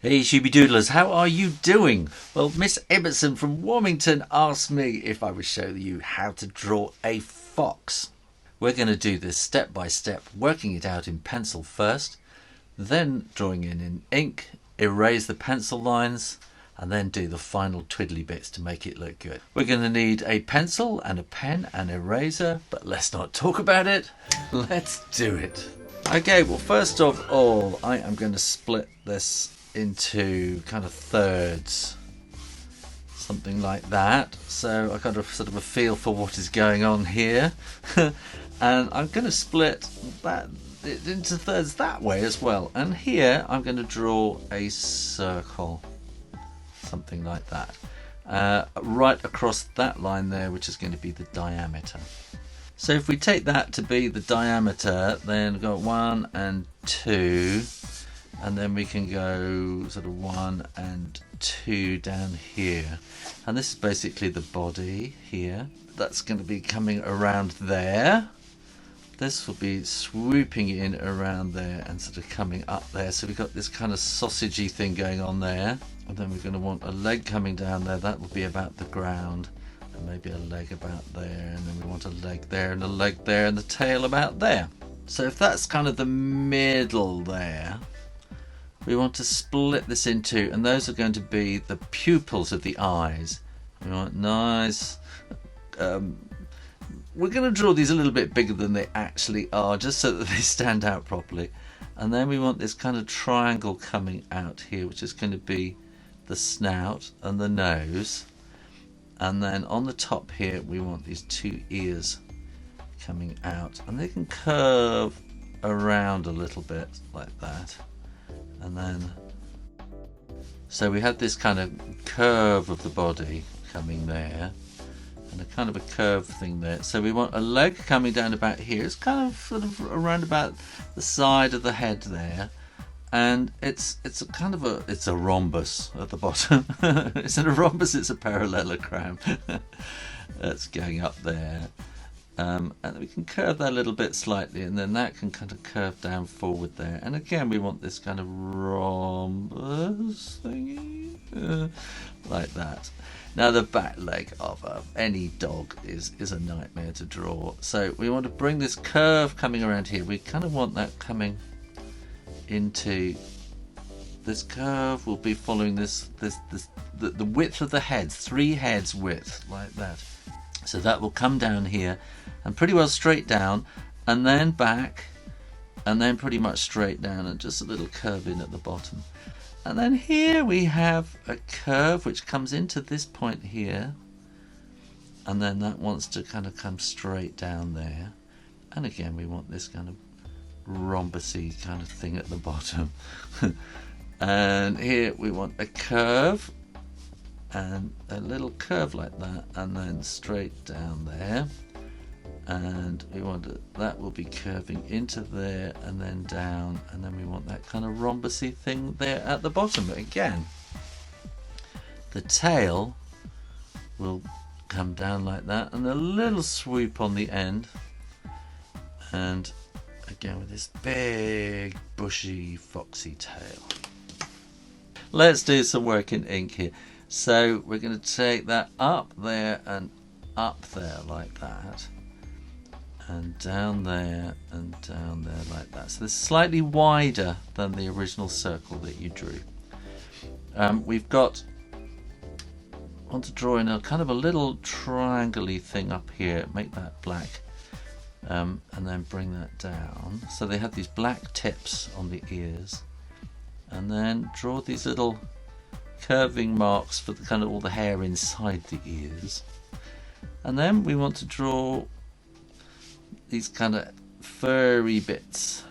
Hey Shooby-Doodlers, how are you doing? Well, Miss Ibbotson from Warmington asked me if I would show you how to draw a fox. We're going to do this step by step, working it out in pencil first, then drawing in ink, erase the pencil lines, and then do the final twiddly bits to make it look good. We're going to need a pencil and a pen and eraser, but let's not talk about it. Let's do it. Okay, well, first of all, I am going to split this into kind of thirds, something like that, so I got a sort of a feel for what is going on here. And I'm going to split that into thirds that way as well, and here I'm going to draw a circle, something like that, right across that line there, which is going to be the diameter. So if we take that to be the diameter, then we've got 1 and 2, and then we can go sort of 1 and 2 down here, and this is basically the body here. That's going to be coming around there. This will be swooping in around there and sort of coming up there, so we've got this kind of sausagey thing going on there, and then we're going to want a leg coming down there. That will be about the ground, and maybe a leg about there, and then we want a leg there and a leg there and the tail about there. So if that's kind of the middle there, we want to split this in two, and those are going to be the pupils of the eyes. We want nice, we're going to draw these a little bit bigger than they actually are, just so that they stand out properly. And then we want this kind of triangle coming out here, which is going to be the snout and the nose. And then on the top here, we want these two ears coming out, and they can curve around a little bit like that. And then, so we have this kind of curve of the body coming there, and a kind of a curved thing there. So we want a leg coming down about here. It's kind of sort of around about the side of the head there, and it's a kind of it's a rhombus at the bottom. It's not a rhombus, it's a parallelogram. That's going up there. And we can curve that a little bit slightly, and then that can kind of curve down forward there. And again, we want this kind of rhombus thingy, like that. Now the back leg of any dog is a nightmare to draw. So we want to bring this curve coming around here. We kind of want that coming into this curve. Will be following the width of the head, 3 heads width, like that. So that will come down here and pretty well straight down, and then back, and then pretty much straight down, and just a little curve in at the bottom. And then here we have a curve which comes into this point here, and then that wants to kind of come straight down there. And again, we want this kind of rhombusy kind of thing at the bottom. And here we want a curve, and a little curve like that, and then straight down there. And we want that will be curving into there and then down, and then we want that kind of rhombusy thing there at the bottom. But again, the tail will come down like that, and a little swoop on the end, and again with this big bushy foxy tail. Let's do some work in ink here. So we're going to take that up there and up there like that, and down there and down there like that. So this is slightly wider than the original circle that you drew. We've got, want to draw in a kind of a little triangle-y thing up here, make that black, and then bring that down. So they have these black tips on the ears, and then draw these little curving marks for the kind of all the hair inside the ears. And then we want to draw these kind of furry bits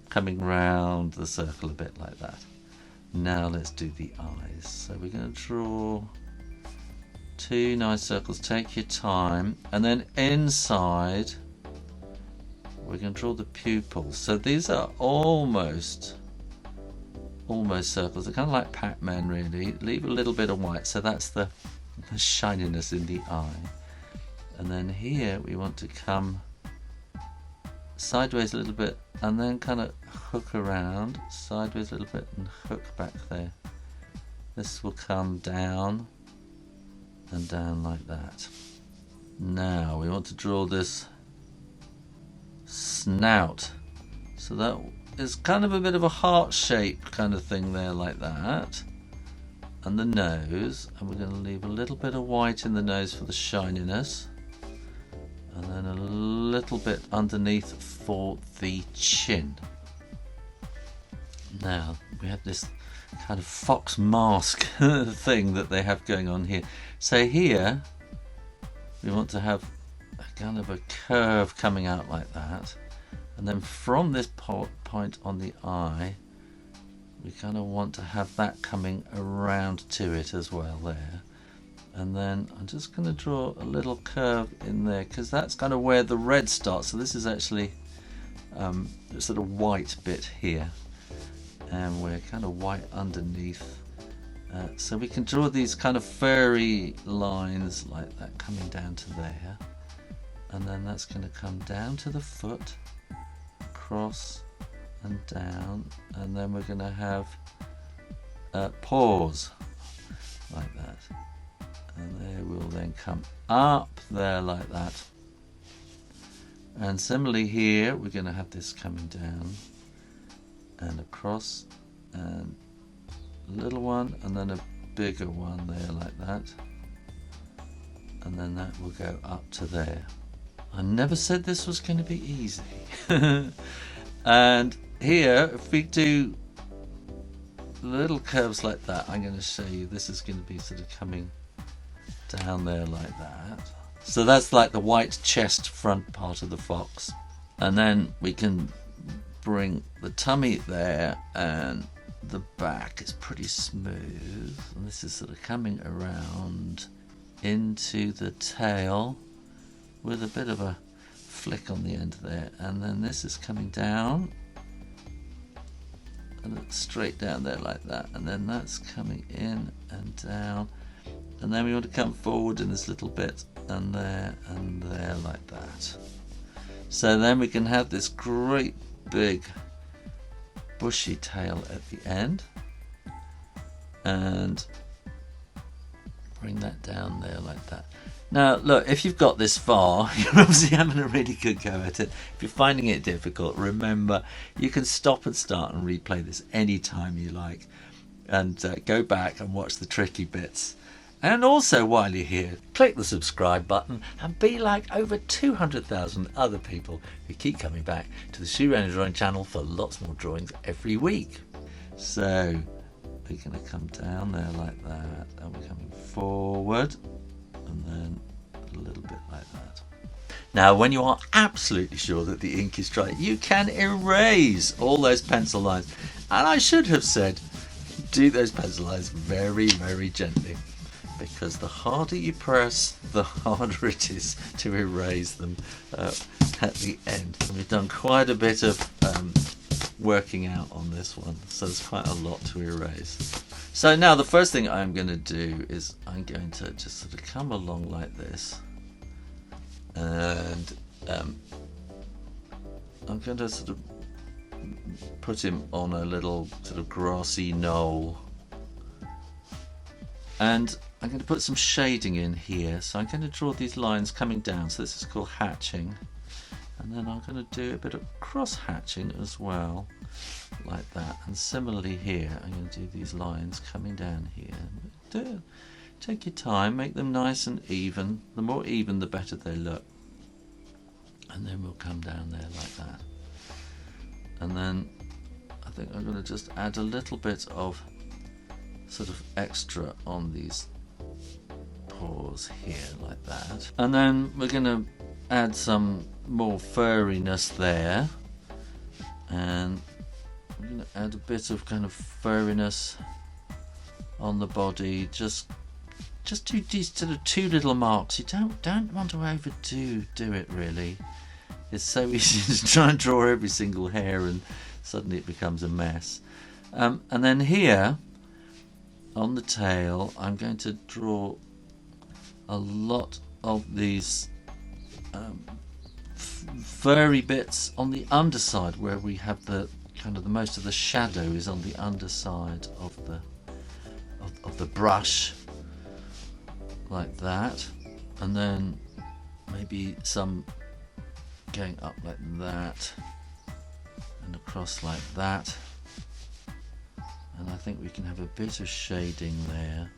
coming round the circle a bit like that. Now let's do the eyes. So we're going to draw 2 nice circles. Take your time, and then inside we're going to draw the pupils. So these are almost circles. They're kind of like Pac-Man really. Leave a little bit of white, so that's the shininess in the eye. And then here we want to come sideways a little bit, and then kind of hook around, sideways a little bit and hook back there. This will come down and down like that. Now we want to draw this snout. So that is kind of a bit of a heart shape kind of thing there like that. And the nose, and we're going to leave a little bit of white in the nose for the shininess. And then a little bit underneath for the chin. Now we have this kind of fox mask thing that they have going on here. So here we want to have a kind of a curve coming out like that, and then from this point on the eye we kind of want to have that coming around to it as well there. And then I'm just going to draw a little curve in there because that's kind of where the red starts. So this is actually the sort of white bit here, and we're kind of white underneath. So we can draw these kind of furry lines like that coming down to there, and then that's going to come down to the foot, across and down, and then we're going to have paws like that, and they will then come up there like that. And similarly here we're going to have this coming down and across, and a little one and then a bigger one there like that, and then that will go up to there. I never said this was going to be easy. And here if we do little curves like that, I'm going to show you this is going to be sort of coming down there like that. So that's like the white chest front part of the fox, and then we can bring the tummy there, and the back is pretty smooth, and this is sort of coming around into the tail with a bit of a flick on the end there, and then this is coming down and it's straight down there like that, and then that's coming in and down, and then we want to come forward in this little bit and there like that. So then we can have this great big bushy tail at the end, and bring that down there like that. Now look, if you've got this far, you're obviously having a really good go at it. If you're finding it difficult, remember you can stop and start and replay this anytime you like, and go back and watch the tricky bits. And also while you're here, click the subscribe button and be like over 200,000 other people who keep coming back to the Shoo Rayner drawing channel for lots more drawings every week. So we're going to come down there like that, and we're coming forward, and then a little bit like that. Now when you are absolutely sure that the ink is dry, you can erase all those pencil lines. And I should have said, do those pencil lines very, very gently, because the harder you press, the harder it is to erase them at the end. And we've done quite a bit of working out on this one, so there's quite a lot to erase. So now the first thing I'm going to do is I'm going to just sort of come along like this, and I'm going to sort of put him on a little sort of grassy knoll, and I'm going to put some shading in here. So I'm going to draw these lines coming down, so this is called hatching, and then I'm going to do a bit of cross hatching as well like that. And similarly here I'm going to do these lines coming down here. Take your time, make them nice and even. The more even the better they look, and then we'll come down there like that. And then I think I'm going to just add a little bit of sort of extra on these paws here like that, and then we're going to add some more furriness there, and we're going to add a bit of kind of furriness on the body. Just do these sort of two little marks. You don't want to overdo it really. It's so easy to try and draw every single hair and suddenly it becomes a mess. And then here on the tail I'm going to draw a lot of these furry bits on the underside where we have the kind of the most of the shadow is on the underside of the brush, like that, and then maybe some going up like that and across like that, and I think we can have a bit of shading there,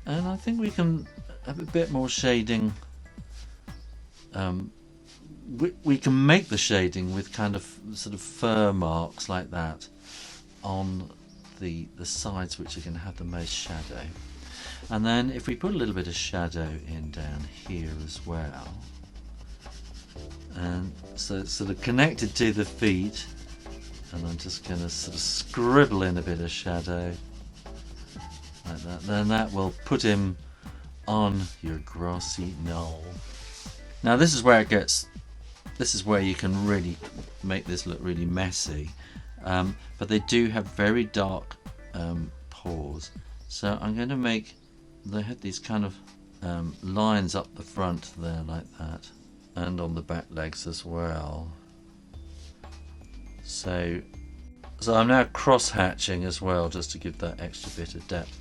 and I think we can have a bit more shading. We can make the shading with kind of sort of fur marks like that on the sides, which are going to have the most shadow. And then if we put a little bit of shadow in down here as well, and so it's sort of connected to the feet, and I'm just going to sort of scribble in a bit of shadow like that. Then that will put him on your grassy knoll. Now this is where it gets, this is where you can really make this look really messy, but they do have very dark paws, so I'm going to make, they have these kind of lines up the front there like that, and on the back legs as well. So I'm now cross hatching as well, just to give that extra bit of depth.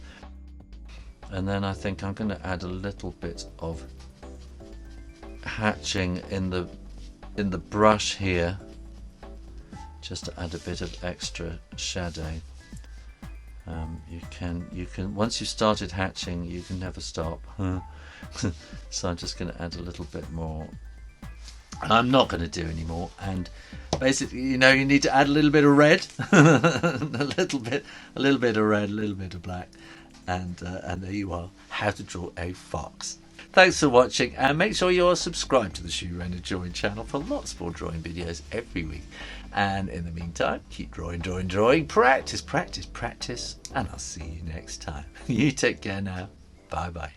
And then I think I'm going to add a little bit of hatching in the brush here, just to add a bit of extra shadow. You can once you've started hatching, you can never stop. So I'm just going to add a little bit more. I'm not going to do any more, and basically, you know, you need to add a little bit of red, a little bit of red, a little bit of black, and there you are, how to draw a fox. Thanks for watching, and make sure you're subscribed to the Shoo Rayner Drawing channel for lots more drawing videos every week. And in the meantime, keep drawing, practice, and I'll see you next time. You take care now. Bye bye.